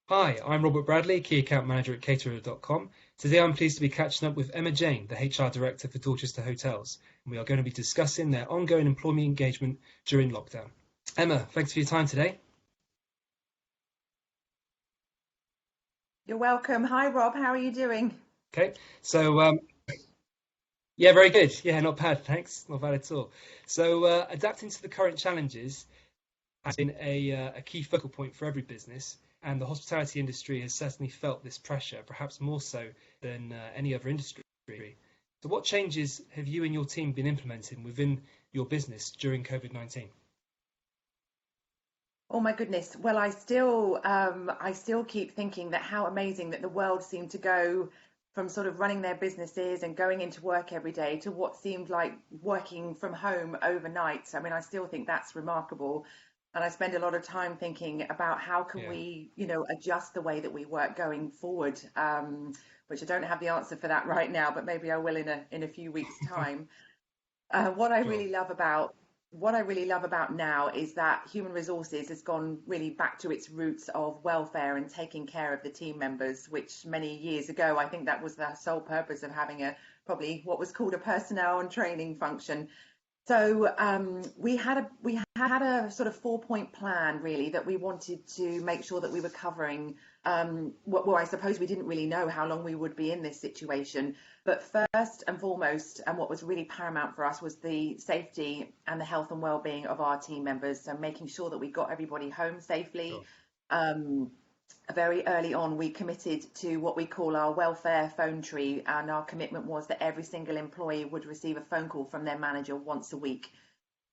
Hi, I'm Robert Bradley, Key Account Manager at Caterer.com. Today I'm pleased to be catching up with Emma Jayne, the HR Director for Dorchester Hotels, and we are going to be discussing their ongoing employee engagement during lockdown. Emma, thanks for your time today. You're welcome. Hi, Rob. How are you doing? Okay, so yeah, very good. Yeah, not bad, thanks. Not bad at all. So adapting to the current challenges has been a key focal point for every business, and the hospitality industry has certainly felt this pressure, perhaps more so than any other industry. So, what changes have you and your team been implementing within your business during COVID-19? Oh my goodness. Well, I still keep thinking that how amazing that the world seemed to go from sort of running their businesses and going into work every day to what seemed like working from home overnight. I mean, I still think that's remarkable. And I spend a lot of time thinking about how can Yeah, we, adjust the way that we work going forward. Which I don't have the answer for that right now, but maybe I will in a few weeks' time. What I sure. really love about now is that human resources has gone really back to its roots of welfare and taking care of the team members, which many years ago I think that was the sole purpose of having a probably what was called a personnel and training function. So we had a sort of 4-point plan really that we wanted to make sure that we were covering. Well, I suppose we didn't really know how long we would be in this situation, but first and foremost, and what was really paramount for us was the safety and the health and well-being of our team members. So making sure that we got everybody home safely. Sure. Um, Very early on, we committed to what we call our welfare phone tree, and our commitment was that every single employee would receive a phone call from their manager once a week.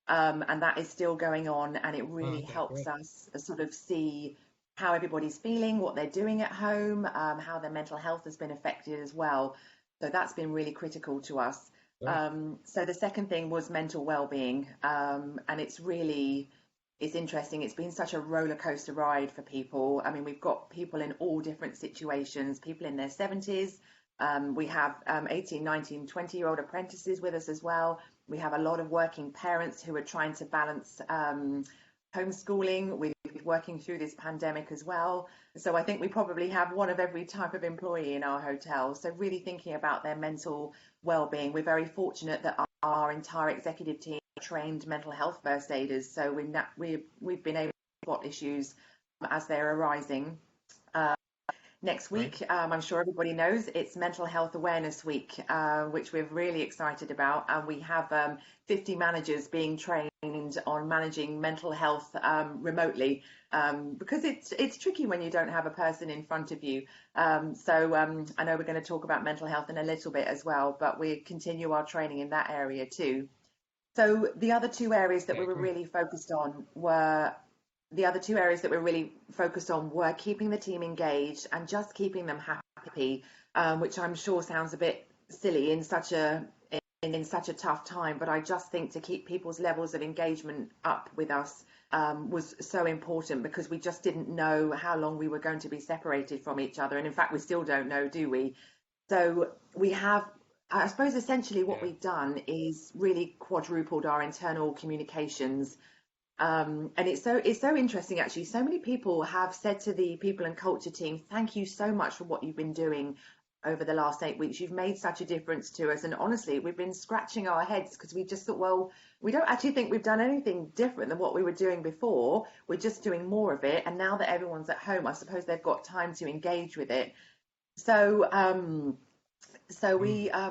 And that is still going on, and it Oh, really okay, helps great. us sort of see how everybody's feeling, what they're doing at home, how their mental health has been affected as well. So that's been really critical to us. Great. So the second thing was mental well-being, and it's interesting. It's been such a roller coaster ride for people. I mean, we've got people in all different situations, people in their 70s. We have 18, 19, 20-year-old apprentices with us as well. We have a lot of working parents who are trying to balance homeschooling with working through this pandemic as well. So I think we probably have one of every type of employee in our hotel. So really thinking about their mental well-being. We're very fortunate that our entire executive team are trained mental health first aiders. So we've been able to spot issues as they're arising. Uh, Next Great. week, I'm sure everybody knows it's Mental Health Awareness Week, which we're really excited about. And we have 50 managers being trained on managing mental health remotely, because it's tricky when you don't have a person in front of you. I know we're going to talk about mental health in a little bit as well, but we continue our training in that area too. So the other two areas that Yeah, we were great. really focused on were the other two areas that we're really focused on were keeping the team engaged and just keeping them happy, which I'm sure sounds a bit silly in such a tough time, but I just think to keep people's levels of engagement up with us was so important because we just didn't know how long we were going to be separated from each other, and in fact, we still don't know, do we? So we have, I suppose, essentially what Yeah, we've done is really quadrupled our internal communications. And it's so interesting actually. So many people have said to the people and culture team, "Thank you so much for what you've been doing over the last 8 weeks. You've made such a difference to us." And honestly, we've been scratching our heads because we just thought, well, we don't actually think we've done anything different than what we were doing before. We're just doing more of it. And now that everyone's at home, I suppose they've got time to engage with it. So, mm,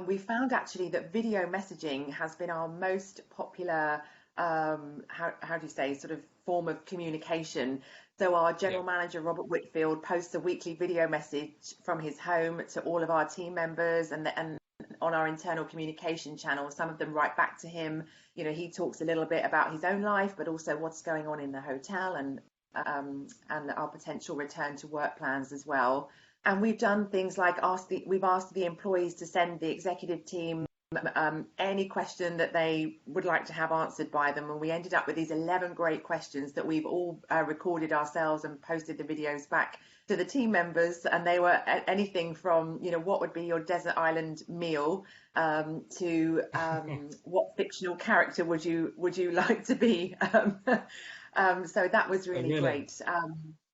we found actually that video messaging has been our most popular, how do you say, sort of form of communication. So our yeah, general manager Robert Whitfield posts a weekly video message from his home to all of our team members, and on our internal communication channel, some of them write back to him. You know, he talks a little bit about his own life, but also what's going on in the hotel, and our potential return to work plans as well. And we've done things like we've asked the employees to send the executive team any question that they would like to have answered by them. And we ended up with these 11 great questions that we've all recorded ourselves and posted the videos back to the team members. And they were anything from, what would be your desert island meal, to what fictional character would you like to be? So that was oh, really really? great.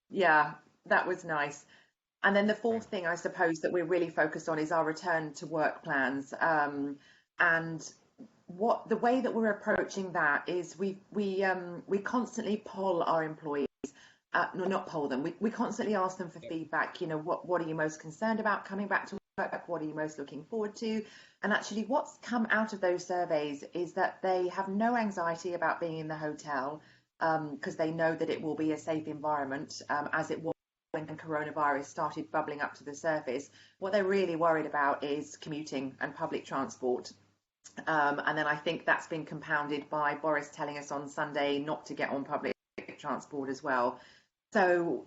Yeah. that was nice. And then the fourth thing, I suppose, that we're really focused on is our return to work plans. And what the way that we're approaching that is we constantly poll our employees. No, not poll them. We constantly ask them for feedback. You know, what are you most concerned about coming back to work? What are you most looking forward to? And actually, what's come out of those surveys is that they have no anxiety about being in the hotel, because they know that it will be a safe environment, as it was when coronavirus started bubbling up to the surface. What they're really worried about is commuting and public transport. And then I think that's been compounded by Boris telling us on Sunday not to get on public transport as well. So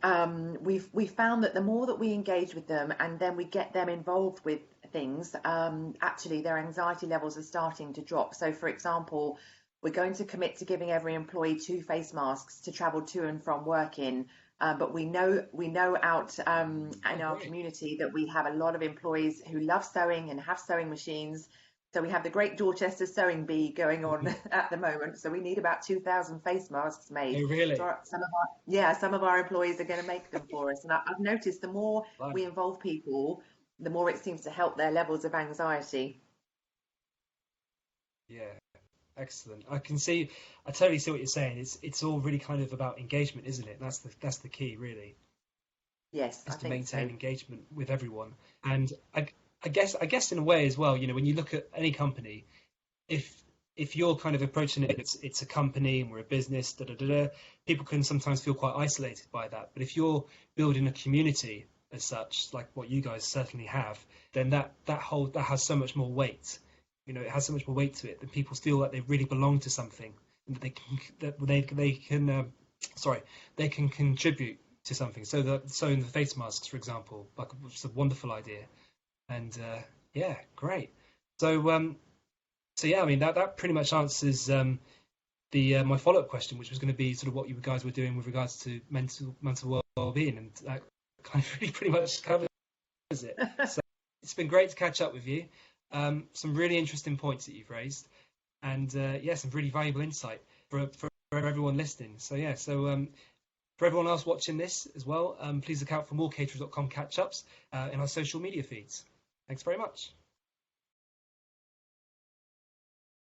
we've found that the more that we engage with them and then we get them involved with things, actually their anxiety levels are starting to drop. So, for example, we're going to commit to giving every employee 2 face masks to travel to and from work in. But we know out in our community that we have a lot of employees who love sewing and have sewing machines. So we have the Great Dorchester Sewing Bee going on at the moment. So we need about 2,000 face masks made. Oh, really? So some of our employees are going to make them for us. And I've noticed the more we involve people, the more it seems to help their levels of anxiety. Yeah, excellent. I totally see what you're saying. It's all really kind of about engagement, isn't it? That's the key, really. Yes, Is I to think maintain so. engagement with everyone. And I guess in a way as well, you know, when you look at any company, if you're kind of approaching it, it's a company and we're a business, people can sometimes feel quite isolated by that. But if you're building a community as such, like what you guys certainly have, then that has so much more weight. You know, it has so much more weight to it that people feel like they really belong to something, and they can contribute to something. So in the face masks, for example, like it's a wonderful idea. And yeah, great. So so yeah, I mean that pretty much answers the my follow-up question, which was going to be sort of what you guys were doing with regards to mental well-being, and that kind of really pretty much covers it. So it's been great to catch up with you. Some really interesting points that you've raised, and yeah, some really valuable insight for everyone listening. So yeah, so for everyone else watching this as well, please look out for more Caterer.com catch-ups in our social media feeds. Thanks very much.